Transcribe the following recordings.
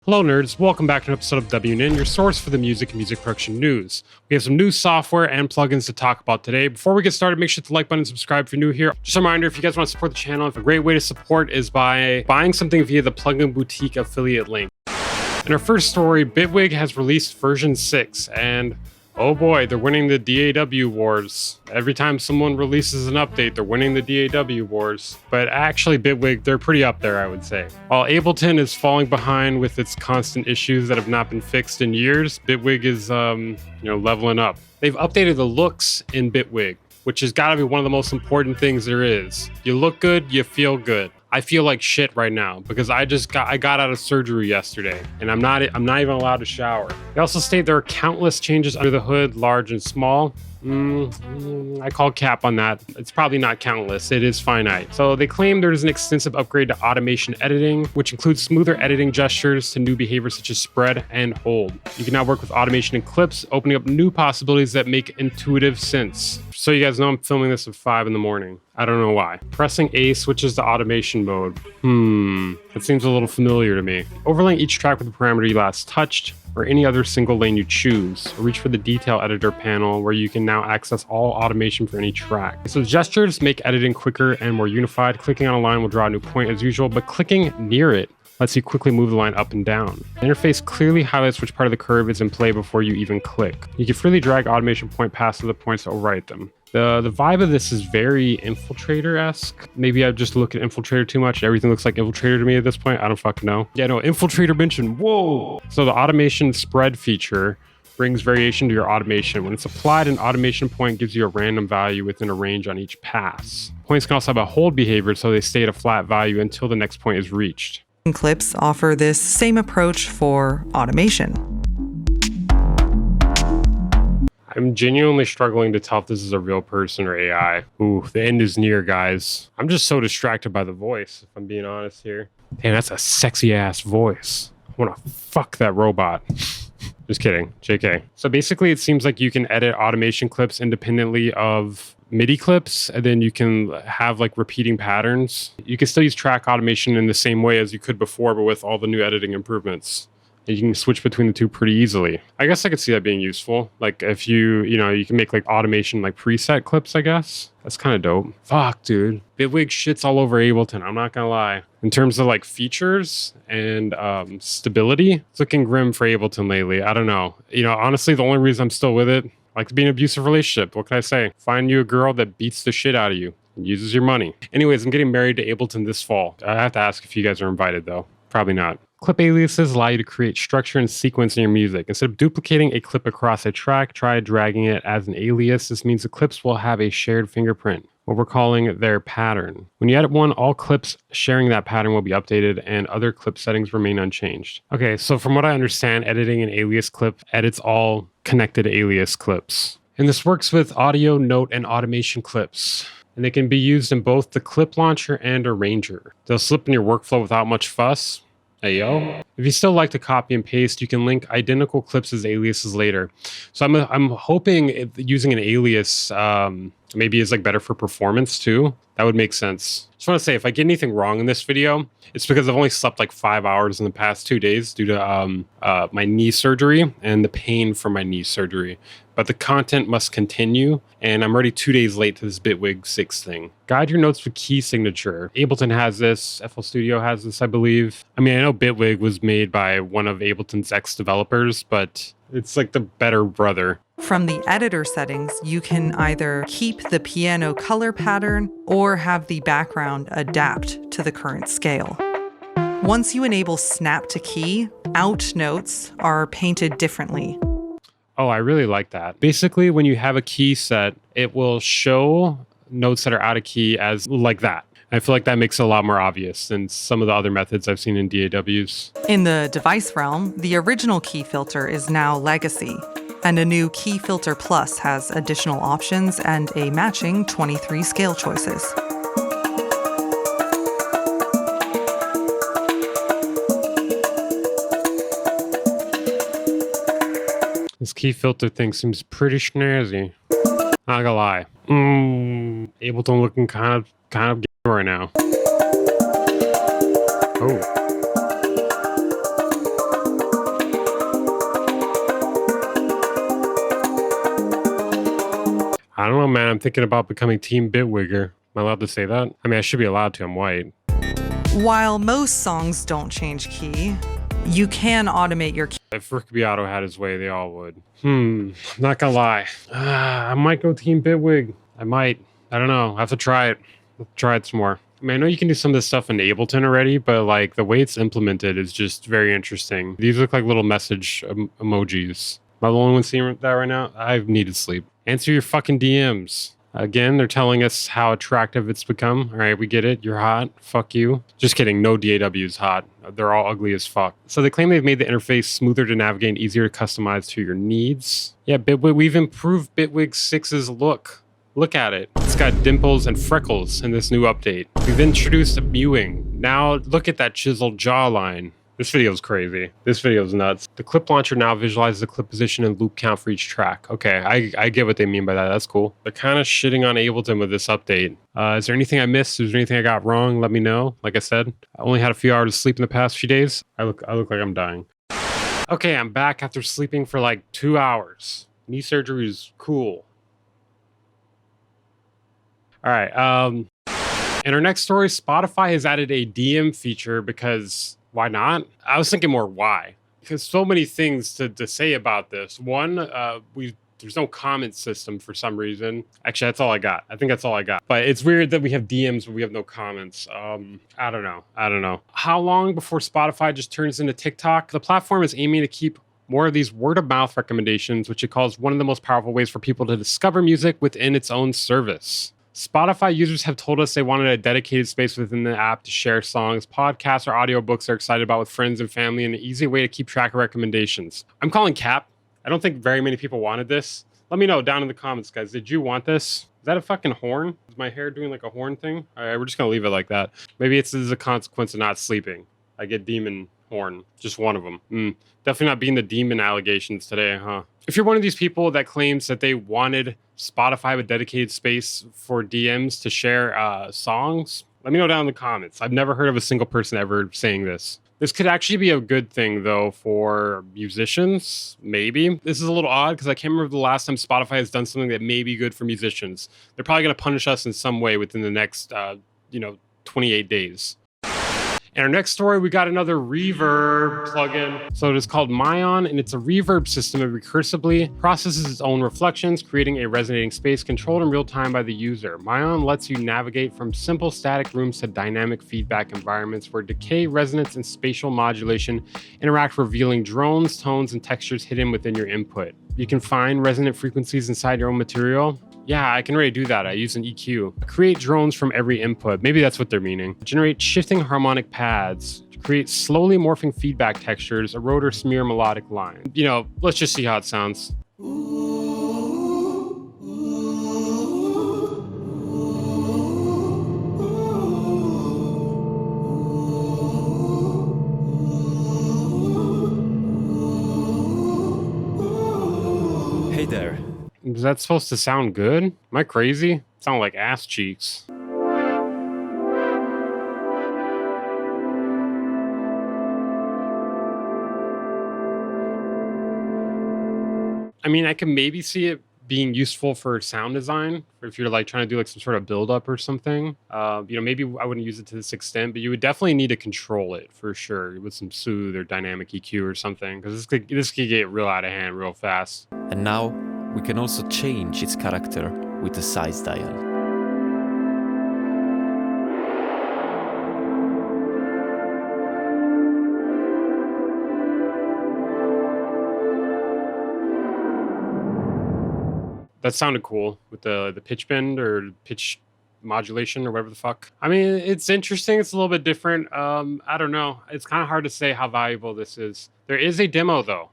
Hello nerds, welcome back to an episode of MYON, your source for the music and music production news. We have some new software and plugins to talk about today. Before we get started, make sure to like button and subscribe if you're new here. Just a reminder, if you guys want to support the channel, a great way to support is by buying something via the Plugin Boutique affiliate link. In our first story, Bitwig has released version 6, and oh boy, they're winning the DAW wars. Every time someone releases an update, they're winning the DAW wars. But actually, Bitwig, they're pretty up there, I would say. While Ableton is falling behind with its constant issues that have not been fixed in years, Bitwig is, leveling up. They've updated the looks in Bitwig, which has got to be one of the most important things there is. You look good, you feel good. I feel like shit right now because I got out of surgery yesterday and I'm not even allowed to shower. They also state there are countless changes under the hood, large and small. I call cap on that. It's probably not countless, it is finite. So they claim there's an extensive upgrade to automation editing, which includes smoother editing gestures to new behaviors such as spread and hold. You can now work with automation and clips, opening up new possibilities that make intuitive sense. So you guys know I'm filming this at 5 in the morning. I don't know why. Pressing A switches to automation mode. That seems a little familiar to me. Overlaying each track with the parameter you last touched, or any other single lane you choose, or reach for the detail editor panel where you can now access all automation for any track. So the gestures make editing quicker and more unified. Clicking on a line will draw a new point as usual, but clicking near it lets you quickly move the line up and down. The interface clearly highlights which part of the curve is in play before you even click. You can freely drag automation point past the points to overwrite them. The vibe of this is very Infiltrator-esque. Maybe I just look at Infiltrator too much. Everything looks like Infiltrator to me at this point. I don't fucking know. Yeah, no, Infiltrator mentioned, whoa! So the automation spread feature brings variation to your automation. When it's applied, an automation point gives you a random value within a range on each pass. Points can also have a hold behavior, so they stay at a flat value until the next point is reached. Clips offer this same approach for automation. I'm genuinely struggling to tell if this is a real person or AI. Ooh, the end is near, guys. I'm just so distracted by the voice, if I'm being honest here. Damn, that's a sexy ass voice. I wanna fuck that robot. Just kidding, JK. So basically it seems like you can edit automation clips independently of MIDI clips, and then you can have like repeating patterns. You can still use track automation in the same way as you could before, but with all the new editing improvements. And you can switch between the two pretty easily. I guess I could see that being useful. Like if you can make like automation like preset clips, I guess. That's kind of dope. Fuck, dude. Bitwig shits all over Ableton, I'm not gonna lie. In terms of like features and stability, it's looking grim for Ableton lately. I don't know. Honestly, the only reason I'm still with it, I like to be in an abusive relationship. What can I say? Find you a girl that beats the shit out of you and uses your money. Anyways, I'm getting married to Ableton this fall. I have to ask if you guys are invited though. Probably not. Clip aliases allow you to create structure and sequence in your music. Instead of duplicating a clip across a track, try dragging it as an alias. This means the clips will have a shared fingerprint, what we're calling their pattern. When you edit one, all clips sharing that pattern will be updated and other clip settings remain unchanged. Okay, so from what I understand, editing an alias clip edits all connected alias clips. And this works with audio, note, and automation clips. And they can be used in both the clip launcher and arranger. They'll slip in your workflow without much fuss. Hey, yo. If you still like to copy and paste, you can link identical clips as aliases later. So I'm hoping using an alias maybe is like better for performance too. That would make sense. Just want to say, if I get anything wrong in this video, it's because I've only slept like 5 hours in the past 2 days due to my knee surgery and the pain from my knee surgery. But the content must continue, and I'm already 2 days late to this Bitwig 6 thing. Guide your notes with key signature. Ableton has this, FL Studio has this, I believe. I mean, I know Bitwig was made by one of Ableton's ex-developers, but it's like the better brother. From the editor settings, you can either keep the piano color pattern or have the background adapt to the current scale. Once you enable snap to key, out notes are painted differently. Oh, I really like that. Basically, when you have a key set, it will show notes that are out of key as like that. I feel like that makes it a lot more obvious than some of the other methods I've seen in DAWs. In the device realm, the original key filter is now legacy, and a new Key Filter Plus has additional options and a matching 23 scale choices. This key filter thing seems pretty snazzy. Not gonna lie. Ableton looking kind of gay right now. Oh. I don't know, man. I'm thinking about becoming Team Bitwigger. Am I allowed to say that? I mean, I should be allowed to. I'm white. While most songs don't change key, you can automate your key. If Rick Beato had his way, they all would. I'm not gonna lie. I might go Team Bitwig. I might. I don't know. I have to try it. Try it some more. I mean, I know you can do some of this stuff in Ableton already, but like the way it's implemented is just very interesting. These look like little message emojis. Am I the only one seeing that right now? I need to sleep. Answer your fucking DMs. Again, they're telling us how attractive it's become. All right, we get it. You're hot. Fuck you. Just kidding. No DAW is hot. They're all ugly as fuck. So they claim they've made the interface smoother to navigate and easier to customize to your needs. Yeah, Bitwig, we've improved Bitwig 6's look. Look at it. It's got dimples and freckles in this new update. We've introduced a mewing. Now look at that chiseled jawline. This video is crazy. This video is nuts. The clip launcher now visualizes the clip position and loop count for each track. Okay, I get what they mean by that. That's cool. They're kind of shitting on Ableton with this update. Is there anything I missed? Is there anything I got wrong? Let me know. Like I said, I only had a few hours of sleep in the past few days. I look like I'm dying. Okay, I'm back after sleeping for like 2 hours. Knee surgery is cool. All right. In our next story, Spotify has added a DM feature because why not? I was thinking more why. Because so many things to say about this. One, there's no comment system for some reason. Actually, that's all I got. I think that's all I got. But it's weird that we have DMs but we have no comments. I don't know. How long before Spotify just turns into TikTok? The platform is aiming to keep more of these word-of-mouth recommendations, which it calls one of the most powerful ways for people to discover music within its own service. Spotify users have told us they wanted a dedicated space within the app to share songs, podcasts, or audiobooks they're excited about with friends and family, and an easy way to keep track of recommendations. I'm calling cap. I don't think very many people wanted this. Let me know down in the comments, guys. Did you want this? Is that a fucking horn? Is my hair doing like a horn thing? All right, we're just going to leave it like that. Maybe this is a consequence of not sleeping. I get demon horn. Just one of them. Definitely not being the demon allegations today, huh? If you're one of these people that claims that they wanted Spotify with dedicated space for DMs to share songs, let me know down in the comments. I've never heard of a single person ever saying this. This could actually be a good thing, though, for musicians, maybe. This is a little odd because I can't remember the last time Spotify has done something that may be good for musicians. They're probably going to punish us in some way within the next, 28 days. In our next story, we got another reverb plugin. So it is called MYON, and it's a reverb system that recursively processes its own reflections, creating a resonating space controlled in real time by the user. MYON lets you navigate from simple static rooms to dynamic feedback environments where decay, resonance, and spatial modulation interact, revealing drones, tones, and textures hidden within your input. You can find resonant frequencies inside your own material. Yeah, I can already do that. I use an EQ. Create drones from every input. Maybe that's what they're meaning. Generate shifting harmonic pads. Create slowly morphing feedback textures. Erode or smear melodic line. Let's just see how it sounds. Hey there. Is that supposed to sound good? Am I crazy? Sound like ass cheeks. I mean, I can maybe see it being useful for sound design, or if you're like trying to do like some sort of build up or something. Maybe I wouldn't use it to this extent, but you would definitely need to control it for sure with some soothe or dynamic EQ or something, because this could get real out of hand real fast. And now we can also change its character with the size dial. That sounded cool with the pitch bend or pitch modulation or whatever the fuck. I mean, it's interesting. It's a little bit different. I don't know. It's kind of hard to say how valuable this is. There is a demo though.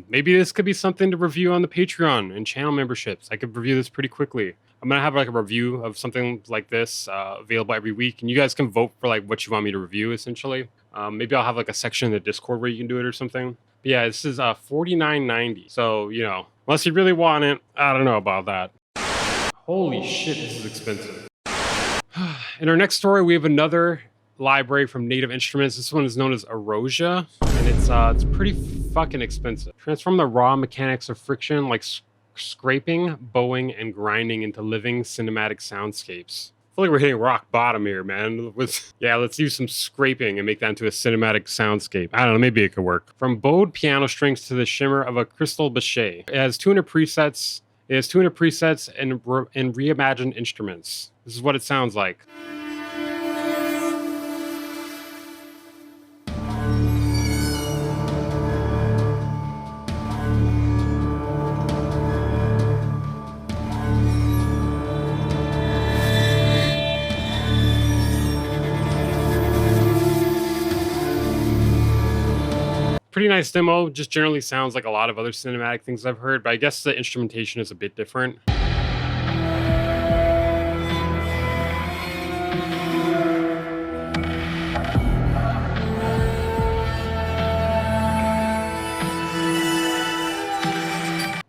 Maybe this could be something to review on the Patreon and channel memberships. I could review this pretty quickly. I'm gonna have like a review of something like this available every week, and you guys can vote for like what you want me to review. Essentially, maybe I'll have like a section in the Discord where you can do it or something. But yeah, this is $49.90. So unless you really want it, I don't know about that. Holy shit, this is expensive. In our next story, we have another library from Native Instruments. This one is known as EROSIA, and it's pretty fucking expensive. Transform the raw mechanics of friction, like scraping, bowing, and grinding into living cinematic soundscapes. I feel like we're hitting rock bottom here, man. Yeah, let's use some scraping and make that into a cinematic soundscape. I don't know, maybe it could work. From bowed piano strings to the shimmer of a crystal bechet. It has 200 presets. It has 200 presets and reimagined instruments. This is what it sounds like. Pretty nice demo, just generally sounds like a lot of other cinematic things I've heard, but I guess the instrumentation is a bit different.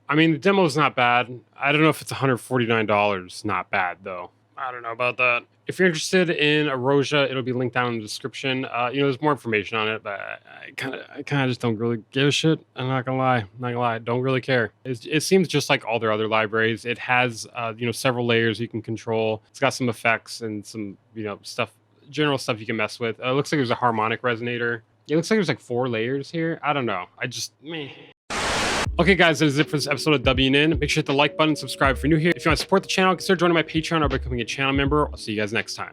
I mean, the demo's not bad. I don't know if it's $149. Not bad, though. I don't know about that. If you're interested in EROSIA, it'll be linked down in the description. There's more information on it, but I kind of just don't really give a shit. I'm not gonna lie. Don't really care. It seems just like all their other libraries. It has, several layers you can control. It's got some effects and some, stuff, general stuff you can mess with. It looks like there's a harmonic resonator. It looks like there's like 4 layers here. I don't know. Meh. Okay, guys, that is it for this episode of WN. Make sure to hit the like button, subscribe if you're new here. If you want to support the channel, consider joining my Patreon or becoming a channel member. I'll see you guys next time.